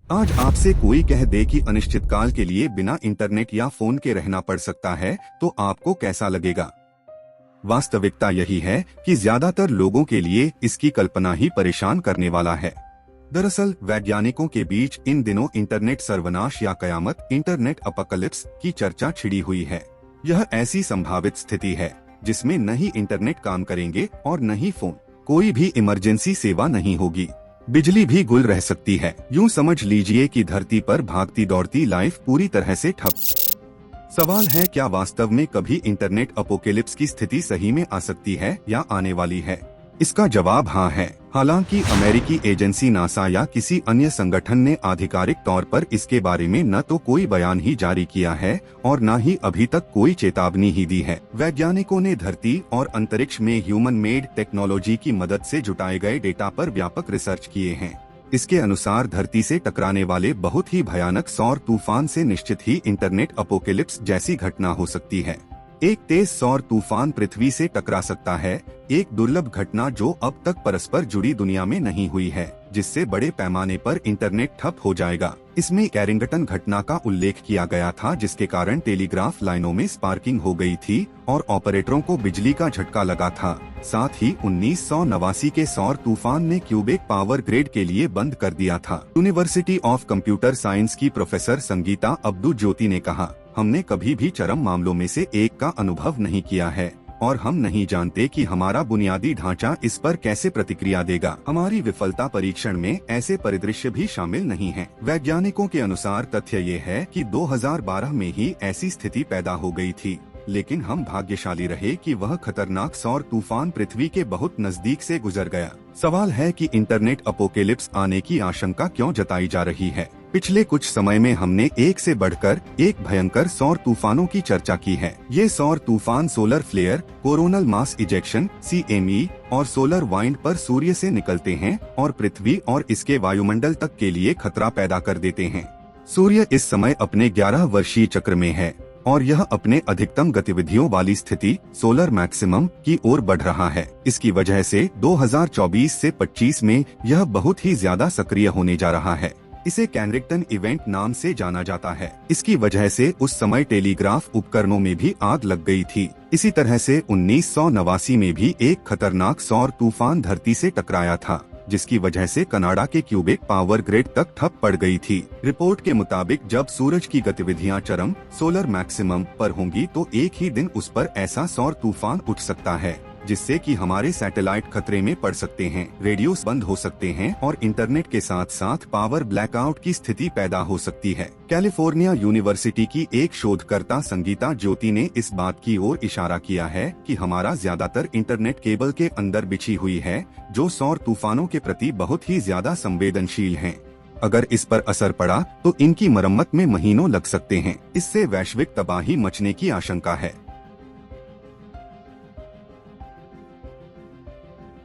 आज आपसे कोई कह दे कि अनिश्चितकाल के लिए बिना इंटरनेट या फोन के रहना पड़ सकता है, तो आपको कैसा लगेगा? वास्तविकता यही है कि ज्यादातर लोगों के लिए इसकी कल्पना ही परेशान करने वाला है। दरअसल वैज्ञानिकों के बीच इन दिनों इंटरनेट सर्वनाश या कयामत, इंटरनेट अपकलिप्स की चर्चा छिड़ी हुई है। यह ऐसी संभावित स्थिति है जिसमें न ही इंटरनेट काम करेंगे और न ही फोन, कोई भी इमरजेंसी सेवा नहीं होगी, बिजली भी गुल रह सकती है। यूं समझ लीजिए कि धरती पर भागती दौड़ती लाइफ पूरी तरह से ठप। सवाल है, क्या वास्तव में कभी इंटरनेट अपोकेलिप्स की स्थिति सही में आ सकती है या आने वाली है? इसका जवाब हाँ है। हालांकि अमेरिकी एजेंसी नासा या किसी अन्य संगठन ने आधिकारिक तौर पर इसके बारे में न तो कोई बयान ही जारी किया है और न ही अभी तक कोई चेतावनी ही दी है। वैज्ञानिकों ने धरती और अंतरिक्ष में ह्यूमन मेड टेक्नोलॉजी की मदद से जुटाए गए डेटा पर व्यापक रिसर्च किए हैं। इसके अनुसार धरती से टकराने वाले बहुत ही भयानक सौर तूफान से निश्चित ही इंटरनेट अपोकेलिप्स जैसी घटना हो सकती है। एक तेज सौर तूफान पृथ्वी से टकरा सकता है, एक दुर्लभ घटना जो अब तक परस्पर जुड़ी दुनिया में नहीं हुई है, जिससे बड़े पैमाने पर इंटरनेट ठप हो जाएगा। इसमें कैरिंगटन घटना का उल्लेख किया गया था, जिसके कारण टेलीग्राफ लाइनों में स्पार्किंग हो गई थी और ऑपरेटरों को बिजली का झटका लगा था। साथ ही 1989 के सौर तूफान ने क्यूबेक पावर ग्रिड के लिए बंद कर दिया था। यूनिवर्सिटी ऑफ कंप्यूटर साइंस की प्रोफेसर संगीता अब्दू ज्योति ने कहा, हमने कभी भी चरम मामलों में से एक का अनुभव नहीं किया है और हम नहीं जानते कि हमारा बुनियादी ढांचा इस पर कैसे प्रतिक्रिया देगा। हमारी विफलता परीक्षण में ऐसे परिदृश्य भी शामिल नहीं है। वैज्ञानिकों के अनुसार तथ्य ये है कि 2012 में ही ऐसी स्थिति पैदा हो गई थी, लेकिन हम भाग्यशाली रहे कि वह खतरनाक सौर तूफान पृथ्वी के बहुत नजदीक से गुजर गया। सवाल है कि इंटरनेट अपोकेलिप्स आने की आशंका क्यों जताई जा रही है? पिछले कुछ समय में हमने एक से बढ़कर एक भयंकर सौर तूफानों की चर्चा की है। ये सौर तूफान solar flare, coronal mass ejection (CME) और सोलर वाइंड पर सूर्य से निकलते हैं और पृथ्वी और इसके वायुमंडल तक के लिए खतरा पैदा कर देते हैं। सूर्य इस समय अपने 11 वर्षीय चक्र में है और यह अपने अधिकतम गतिविधियों वाली स्थिति सोलर मैक्सिमम की ओर बढ़ रहा है। इसकी वजह से 2024 से 25 में यह बहुत ही ज्यादा सक्रिय होने जा रहा है। इसे कैरिंगटन इवेंट नाम से जाना जाता है। इसकी वजह से उस समय टेलीग्राफ उपकरणों में भी आग लग गई थी। इसी तरह से 1989 में भी एक खतरनाक सौर तूफान धरती से टकराया था, जिसकी वजह से कनाडा के क्यूबेक पावर ग्रिड तक ठप पड़ गई थी। रिपोर्ट के मुताबिक जब सूरज की गतिविधियां चरम सोलर मैक्सिमम पर होंगी तो एक ही दिन उस पर ऐसा सौर तूफान उठ सकता है जिससे कि हमारे सैटेलाइट खतरे में पड़ सकते हैं, रेडियोस बंद हो सकते हैं और इंटरनेट के साथ साथ पावर ब्लैकआउट की स्थिति पैदा हो सकती है। कैलिफोर्निया यूनिवर्सिटी की एक शोधकर्ता संगीता ज्योति ने इस बात की ओर इशारा किया है कि हमारा ज्यादातर इंटरनेट केबल के अंदर बिछी हुई है, जो सौर तूफानों के प्रति बहुत ही ज्यादा संवेदनशील हैं। अगर इस पर असर पड़ा तो इनकी मरम्मत में महीनों लग सकते हैं। इससे वैश्विक तबाही मचने की आशंका है।